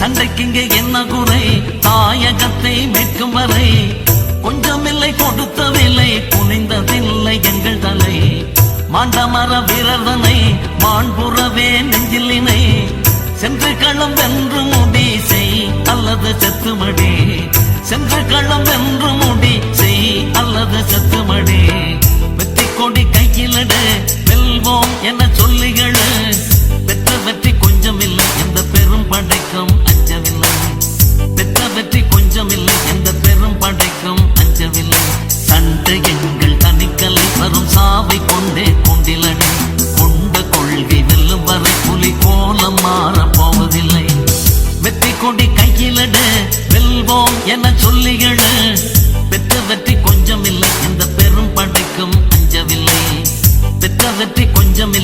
சண்டைக்கிங்கே என்ன குறை தாயகத்தை மீட்கும் வரை கொஞ்சமில்லை கொடுத்ததில்லை குனிந்ததில்லை எங்கள் தலை மாண்டமர வீரர்தனை மாண்புறவே நெஞ்சில்லினை சென்று களம் வென்று முடி செய் அல்லது செத்துமடி சென்று களம் வென்று முடி செய் அல்லது செத்துமடி வெற்றி கொடி கையிலடு வெல்வோம் என சொல்லிகளு பெற்ற வெற்றி கொஞ்சமில்லை எந்த பெரும் படைக்கும் அஞ்சவில்லை பெற்ற வெற்றி கொஞ்சமில்லை எந்த பெரும் படைக்கும் அஞ்சவில்லை சண்டை எங்கள் தனிக்கலை வரும் சாவை கொண்டே கொண்டிலடி கொண்ட கொள்கை வெல்லும் வரை புலி கோலம் மாறப் போவதில்லை வெற்றி கொடி கையிலடு வெல்வோம் என சொல்லிகளு பெற்ற வெற்றி கொஞ்சமில்லை எந்த பெரும் படைக்கும் அஞ்சவில்லை பெற்ற வெற்றி கொஞ்சமில்லை